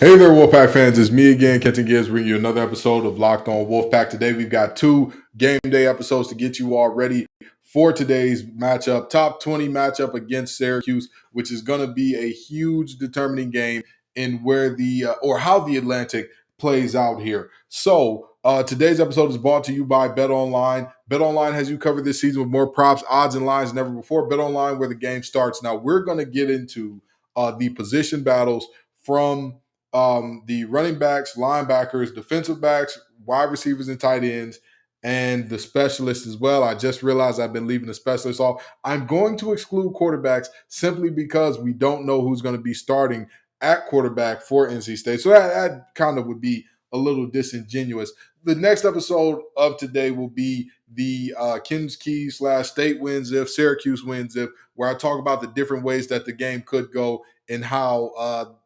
Hey there, Wolfpack fans. It's me again, Kenton Gibbs, bringing you another episode of Locked On Wolfpack. Today, we've got two game day episodes to get you all ready for today's matchup, top 20 matchup against Syracuse, which is going to be a huge determining game in where or how the Atlantic plays out here. So, today's episode is brought to you by BetOnline. BetOnline has you covered this season with more props, odds, and lines than ever before. BetOnline, where the game starts. Now, we're going to get into the position battles from the running backs, linebackers, defensive backs, wide receivers, and tight ends, and the specialists as well. I just realized I've been leaving the specialists off. I'm going to exclude quarterbacks simply because we don't know who's going to be starting at quarterback for NC State. So that kind of would be a little disingenuous. The next episode of today will be the Ken's Key / State wins if, Syracuse wins if, where I talk about the different ways that the game could go and how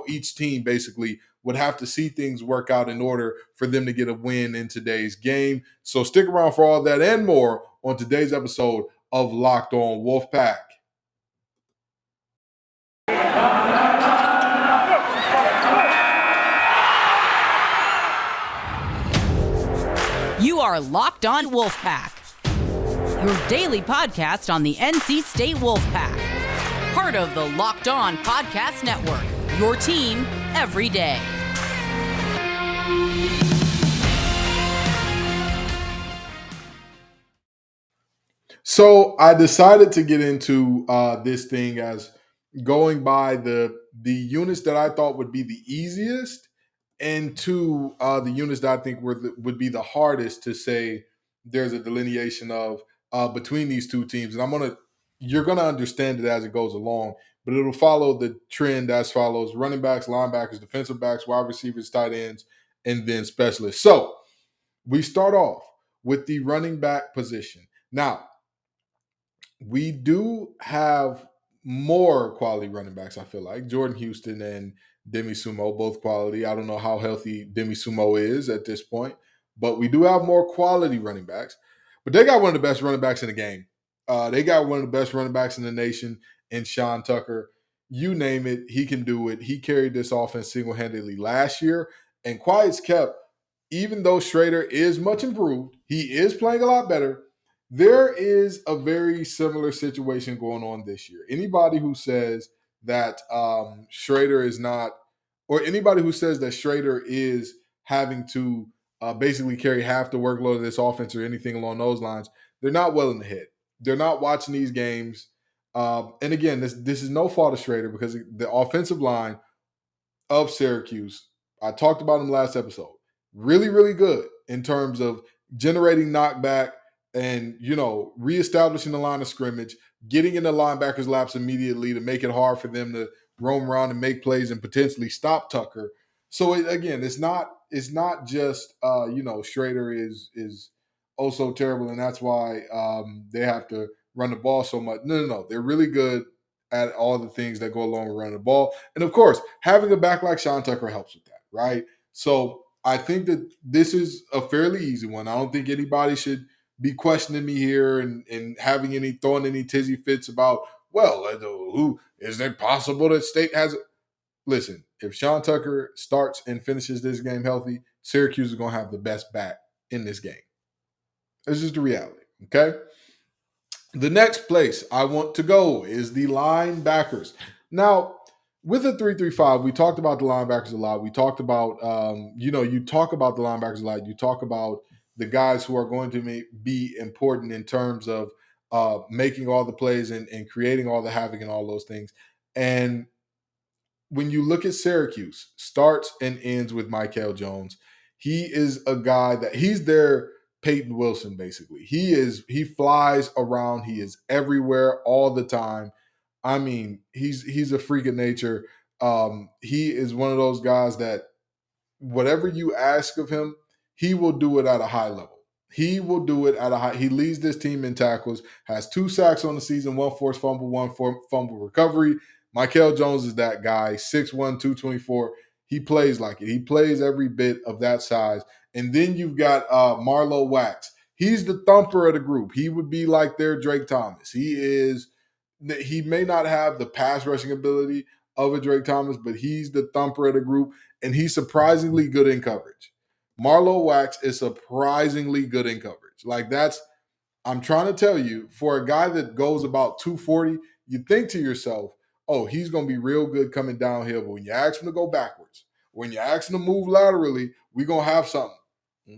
each team basically would have to see things work out in order for them to get a win in today's game. So stick around for all that and more on today's episode of Locked On Wolfpack. You are Locked On Wolfpack, your daily podcast on the NC State Wolfpack. Part of the Locked On Podcast Network, your team every day. So I decided to get into this thing as going by the units that I thought would be the easiest, and two the units that I think would be the hardest to say there's a delineation of between these two teams. And you're gonna understand it as it goes along, but it'll follow the trend as follows: running backs, linebackers, defensive backs, wide receivers, tight ends, and then specialists. So we start off with the running back position. Now, we do have more quality running backs, I feel like. Jordan Houston and Demi Sumo, both quality. I don't know how healthy Demi Sumo is at this point, but we do have more quality running backs. But they got one of the best running backs in the game. They got one of the best running backs in the nation in Sean Tucker. You name it, he can do it. He carried this offense single-handedly last year. And quiet's kept, even though Schrader is much improved, he is playing a lot better. There is a very similar situation going on this year. Anybody who says that Schrader is not, or anybody who says that Schrader is having to basically carry half the workload of this offense or anything along those lines, they're not well in the head. They're not watching these games. And again, this is no fault of Schrader because the offensive line of Syracuse, I talked about him last episode, really, really good in terms of generating knockback and, reestablishing the line of scrimmage, getting in the linebackers' laps immediately to make it hard for them to roam around and make plays and potentially stop Tucker. So again, it's not just Schrader is oh so terrible and that's why they have to run the ball so much. No. They're really good at all the things that go along with running the ball. And of course, having a back like Sean Tucker helps with that, right? So I think that this is a fairly easy one. I don't think anybody should be questioning me here and throwing any tizzy fits about, well, who is it possible that State has it? Listen, if Sean Tucker starts and finishes this game healthy, Syracuse is going to have the best back in this game. It's just the reality, okay? The next place I want to go is the linebackers. Now, with the 3-3-5, we talked about the linebackers a lot. We talked about, you talk about the linebackers a lot. You talk about the guys who are going to be important in terms of making all the plays and creating all the havoc and all those things. And when you look at Syracuse, starts and ends with Michael Jones. He is a guy that he's their Peyton Wilson, basically. He flies around. He is everywhere all the time. I mean, he's a freak of nature. He is one of those guys that whatever you ask of him, he will do it at a high level. He will do it at a high. He leads this team in tackles, has 2 sacks on the season, 1 forced fumble, 1 fumble recovery. Michael Jones is that guy, 6'1", 224. He plays like it. He plays every bit of that size. And then you've got Marlo Wax. He's the thumper of the group. He would be like their Drake Thomas. He may not have the pass rushing ability of a Drake Thomas, but he's the thumper of the group, and he's surprisingly good in coverage. Marlo Wax is surprisingly good in coverage. Like I'm trying to tell you, for a guy that goes about 240, you think to yourself, oh, he's going to be real good coming downhill. But when you ask him to go backwards, when you ask him to move laterally, we're going to have something. I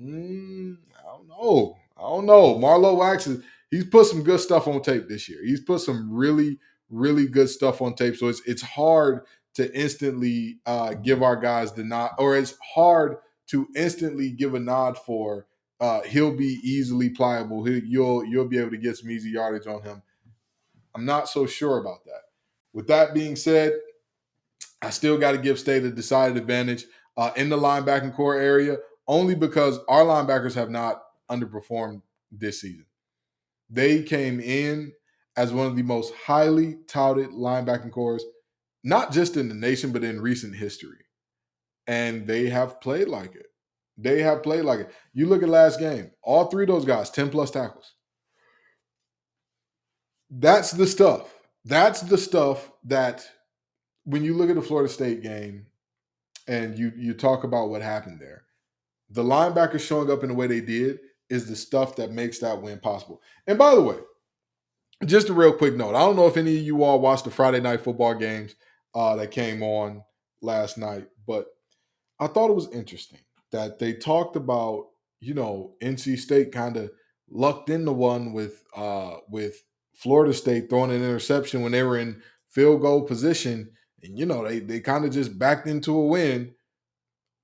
don't know. Marlo Wax he's put some good stuff on tape this year. He's put some really, really good stuff on tape. So it's hard to instantly give our guys the nod, or it's hard to instantly give a nod for he'll be easily pliable. You'll be able to get some easy yardage on him. I'm not so sure about that. With that being said, I still got to give State a decided advantage in the linebacking core area, only because our linebackers have not underperformed this season. They came in as one of the most highly touted linebacking cores, not just in the nation, but in recent history. And they have played like it. You look at last game, all three of those guys, 10 plus tackles. That's the stuff. That's the stuff that when you look at the Florida State game and you talk about what happened there, the linebackers showing up in the way they did is the stuff that makes that win possible. And by the way, just a real quick note. I don't know if any of you all watched the Friday night football games that came on last night, but I thought it was interesting that they talked about, NC State kind of lucked into one with Florida State throwing an interception when they were in field goal position, and they kind of just backed into a win.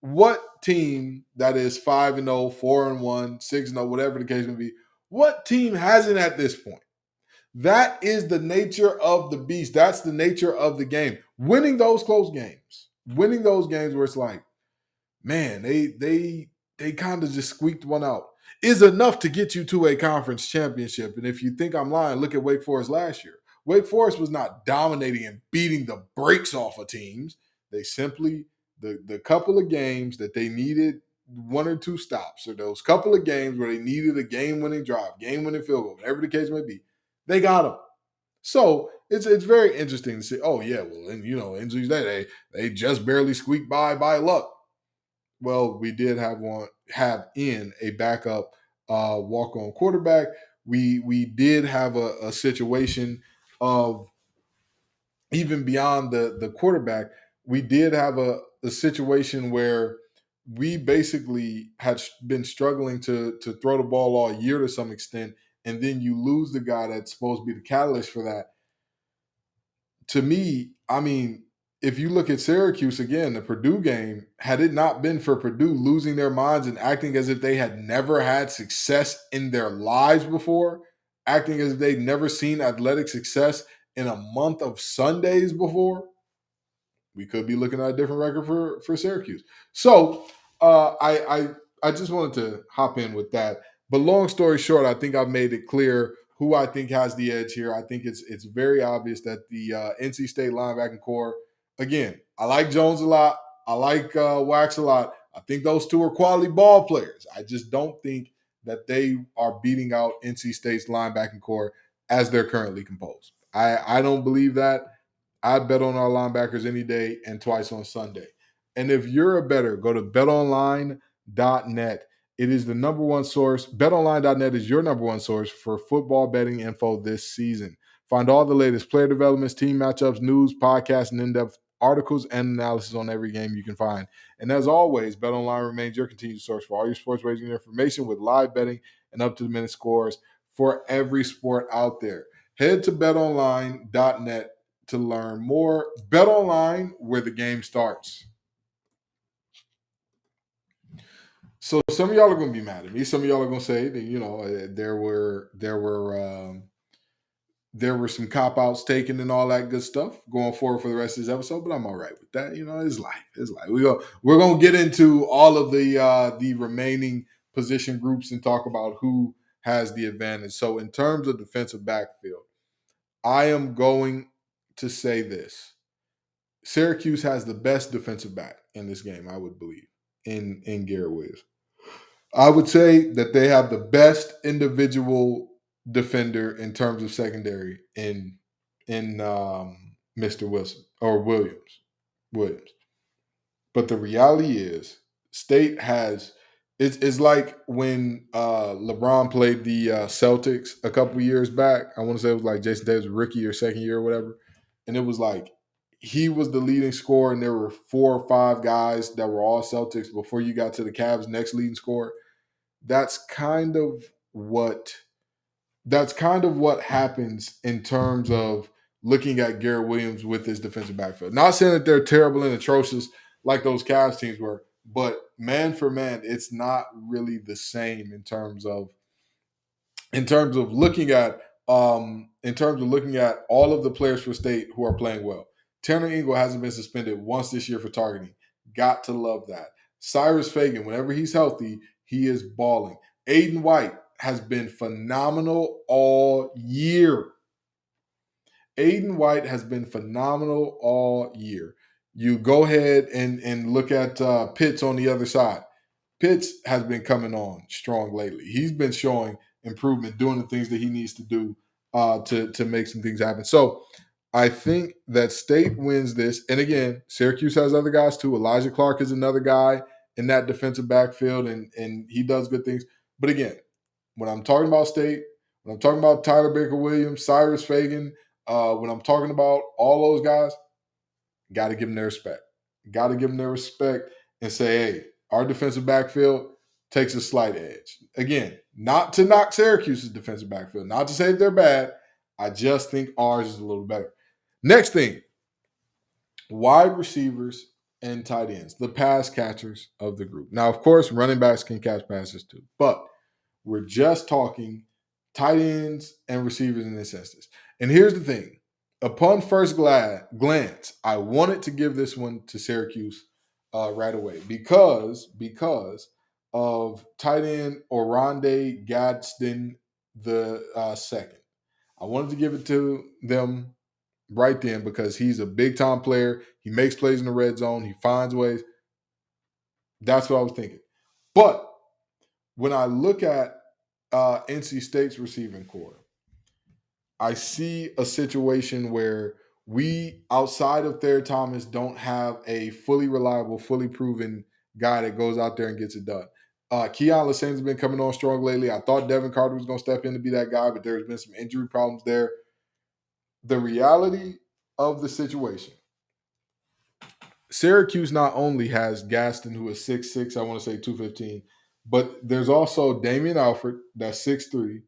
What team that is 5-0, 4-1, 6-0, whatever the case may be, what team hasn't at this point? That is the nature of the beast. That's the nature of the game. Winning those close games, winning those games where it's like, man, they kind of just squeaked one out, is enough to get you to a conference championship. And if you think I'm lying, look at Wake Forest last year. Wake Forest was not dominating and beating the brakes off of teams. They simply, the couple of games that they needed one or two stops, or those couple of games where they needed a game-winning drive, game-winning field goal, whatever the case may be, they got them. So it's very interesting to see. Oh yeah, well, and NC State they just barely squeaked by luck. Well, we did have in a backup walk-on quarterback. We did have a situation of, even beyond the quarterback, we did have a situation where we basically had been struggling to throw the ball all year to some extent, and then you lose the guy that's supposed to be the catalyst for that. To me, I mean, if you look at Syracuse again, the Purdue game, had it not been for Purdue losing their minds and acting as if they had never had success in their lives before, acting as if they'd never seen athletic success in a month of Sundays before, we could be looking at a different record for Syracuse. So I just wanted to hop in with that. But long story short, I think I've made it clear who I think has the edge here. I think it's very obvious that the NC State linebacking core, again, I like Jones a lot. I like Wax a lot. I think those two are quality ball players. I just don't think that they are beating out NC State's linebacking core as they're currently composed. I don't believe that. I'd bet on our linebackers any day and twice on Sunday. And if you're a bettor, go to betonline.net. It is the number one source. BetOnline.net is your number one source for football betting info this season. Find all the latest player developments, team matchups, news, podcasts, and in-depth articles and analysis on every game you can find. And as always, BetOnline remains your continued source for all your sports wagering information with live betting and up-to-the-minute scores for every sport out there. Head to betonline.net to learn more. BetOnline, where the game starts. So some of y'all are going to be mad at me. Some of y'all are going to say that there were some cop outs taken and all that good stuff going forward for the rest of this episode. But I'm all right with that. It's life. It's life. We're going to get into all of the remaining position groups and talk about who has the advantage. So in terms of defensive backfield, I am going to say this. Syracuse has the best defensive back in this game, I would believe, in Garrett Williams. I would say that they have the best individual defender in terms of secondary in Mr. Wilson. or Williams. But the reality is, State has it's like when LeBron played the Celtics a couple years back. I want to say it was like Jason Tatum's rookie or second year or whatever, and it was like he was the leading scorer, and there were 4 or 5 guys that were all Celtics before you got to the Cavs' next leading scorer. That's kind of what happens in terms of looking at Garrett Williams with his defensive backfield. Not saying that they're terrible and atrocious like those Cavs teams were, but man for man, it's not really the same in terms of looking at all of the players for State who are playing well. Tanner Ingle hasn't been suspended once this year for targeting. Got to love that. Cyrus Fagan, whenever he's healthy, he is balling. Aiden White has been phenomenal all year. Aiden White has been phenomenal all year. You go ahead and look at Pitts on the other side. Pitts has been coming on strong lately. He's been showing improvement, doing the things that he needs to do to make some things happen. So I think that State wins this. And again, Syracuse has other guys too. Elijah Clark is another guy in that defensive backfield, and he does good things. But again, when I'm talking about State, when I'm talking about Tyler Baker Williams, Cyrus Fagan, when I'm talking about all those guys, got to give them their respect. Got to give them their respect and say, hey, our defensive backfield takes a slight edge. Again, not to knock Syracuse's defensive backfield, not to say that they're bad. I just think ours is a little better. Next thing, wide receivers and tight ends, the pass catchers of the group. Now, of course, running backs can catch passes too, but we're just talking tight ends and receivers in this instance. And here's the thing. Upon first glance, I wanted to give this one to Syracuse right away because of tight end Oronde Gadsden the second. I wanted to give it to them right then because he's a big-time player. He makes plays in the red zone. He finds ways. That's what I was thinking. But when I look at NC State's receiving core, I see a situation where we, outside of Thayer Thomas, don't have a fully reliable, fully proven guy that goes out there and gets it done. Keon Lassaine's been coming on strong lately. I thought Devin Carter was going to step in to be that guy, but there's been some injury problems there. The reality of the situation, Syracuse not only has Gaston, who is 6'6", I want to say 215, but there's also Damien Alford, that's 6'3",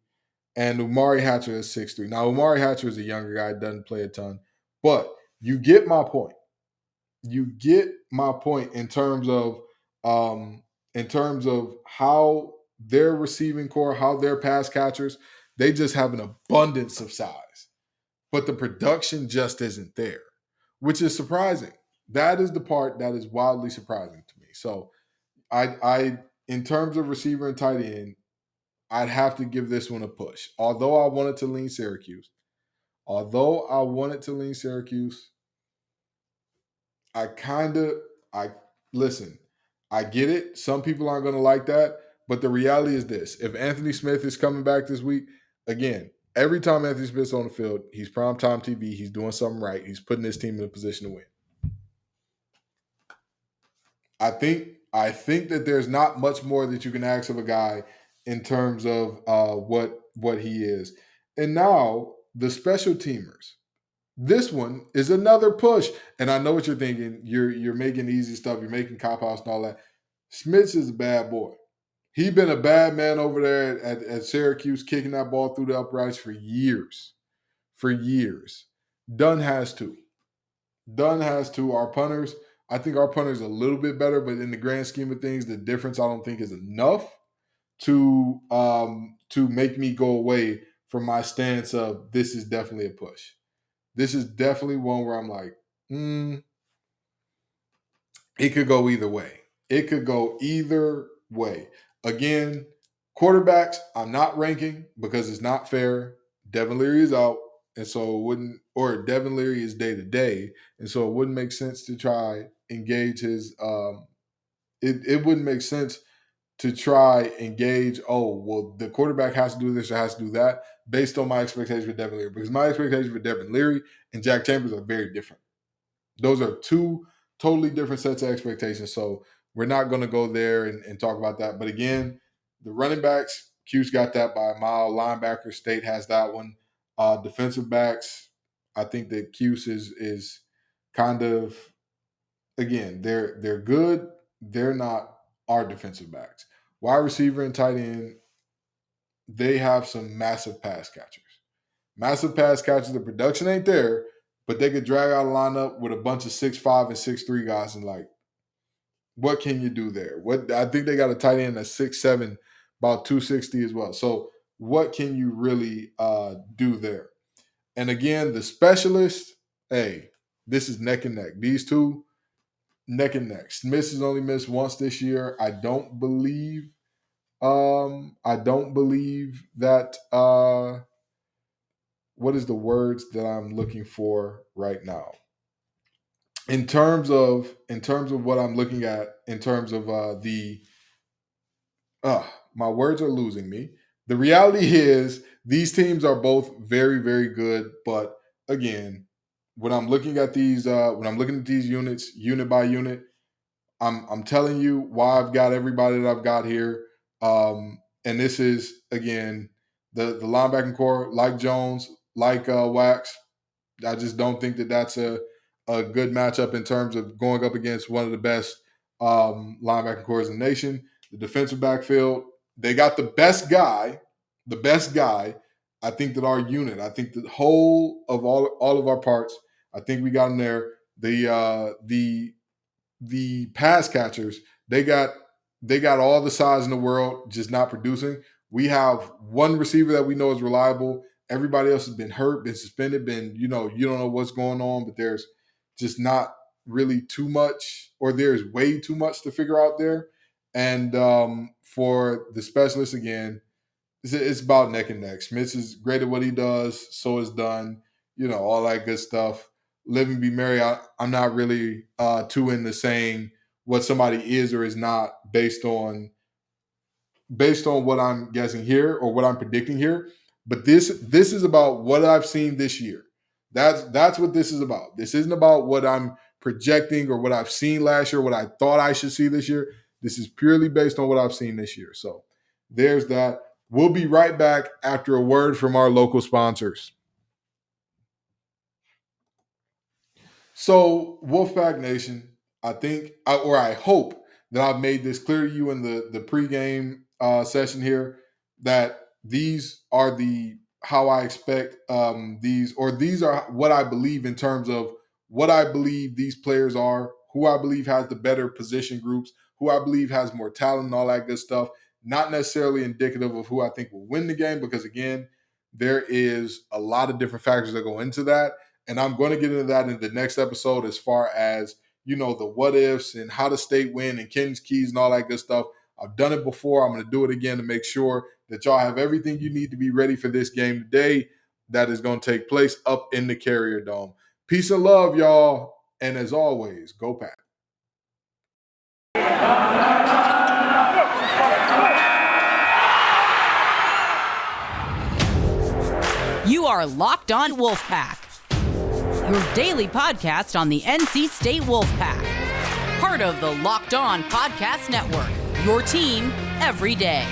and Umari Hatcher is 6'3". Now, Umari Hatcher is a younger guy, doesn't play a ton, but you get my point. You get my point in terms of how their receiving core, how their pass catchers, they just have an abundance of size, but the production just isn't there, which is surprising. That is the part that is wildly surprising to me. So, I in terms of receiver and tight end, I'd have to give this one a push. Although I wanted to lean Syracuse, I listen, I get it. Some people aren't going to like that, but the reality is this. If Anthony Smith is coming back this week, again, every time Anthony Smith's on the field, he's primetime TV, he's doing something right, he's putting his team in a position to win. I think that there's not much more that you can ask of a guy in terms of what he is. And now the special teamers. This one is another push. And I know what you're thinking. You're making easy stuff. You're making cop outs and all that. Smits is a bad boy. He's been a bad man over there at Syracuse, kicking that ball through the uprights for years. Dunn has to. Our punters, I think our punter's a little bit better, but in the grand scheme of things, the difference I don't think is enough to make me go away from my stance of this is definitely a push. This is definitely one where I'm like, it could go either way. Again, quarterbacks, I'm not ranking because it's not fair. Devin Leary is out, and so Devin Leary is day to day, and so it wouldn't make sense to try engage his. It wouldn't make sense to try engage. Oh, well, the quarterback has to do this or has to do that based on my expectations for Devin Leary, because my expectations for Devin Leary and Jack Chambers are very different. Those are two totally different sets of expectations. So we're not going to go there and talk about that. But again, the running backs, Q's got that by a mile. Linebacker, State has that one. Defensive backs, I think that Q's is kind of, again, they're good. They're not our defensive backs. Wide receiver and tight end, they have some massive pass catchers. Massive pass catchers. The production ain't there, but they could drag out a lineup with a bunch of 6'5" and 6'3" guys, and like, what can you do there? What I think they got a tight end that's 6'7", about 260 as well. So what can you really do there? And again, the specialist, hey, this is neck and neck. These two, neck and neck. Smith has only missed once this year. I don't believe that what is the words that I'm looking for right now? In terms of what I'm looking at, in terms of my words are losing me. The reality is these teams are both very, very good. But again, when I'm looking at these units, unit by unit, I'm telling you why I've got everybody that I've got here. And this is, again, the linebacking core, like Jones, like Wax. I just don't think that that's a good matchup in terms of going up against one of the best linebacking cores in the nation. The defensive backfield, they got the best guy. I think that our unit, I think the whole of all of our parts, I think we got them there. The pass catchers, they got all the size in the world, just not producing. We have one receiver that we know is reliable. Everybody else has been hurt, been suspended, you don't know what's going on, but there's just not really too much, or there's way too much to figure out there. And for the specialists, again, it's about neck and neck. Smith is great at what he does. So is Dunn, all that good stuff. Live and be merry. I'm not really too into saying what somebody is or is not based on what I'm guessing here or what I'm predicting here. But this is about what I've seen this year. That's what this is about. This isn't about what I'm projecting or what I've seen last year, what I thought I should see this year. This is purely based on what I've seen this year. So there's that. We'll be right back after a word from our local sponsors. So, Wolfpack Nation, I hope that I've made this clear to you in the pregame session here that these are how I expect these are what I believe in terms of what I believe these players are, who I believe has the better position groups, who I believe has more talent and all that good stuff. Not necessarily indicative of who I think will win the game, because again, there is a lot of different factors that go into that. And I'm going to get into that in the next episode as far as, the what ifs and how the State win and Kenton's keys and all that good stuff. I've done it before. I'm going to do it again to make sure that y'all have everything you need to be ready for this game today that is going to take place up in the Carrier Dome. Peace and love, y'all. And as always, go Pack. You are Locked On Wolfpack, your daily podcast on the NC State Wolfpack, part of the Locked On Podcast Network, your team every day.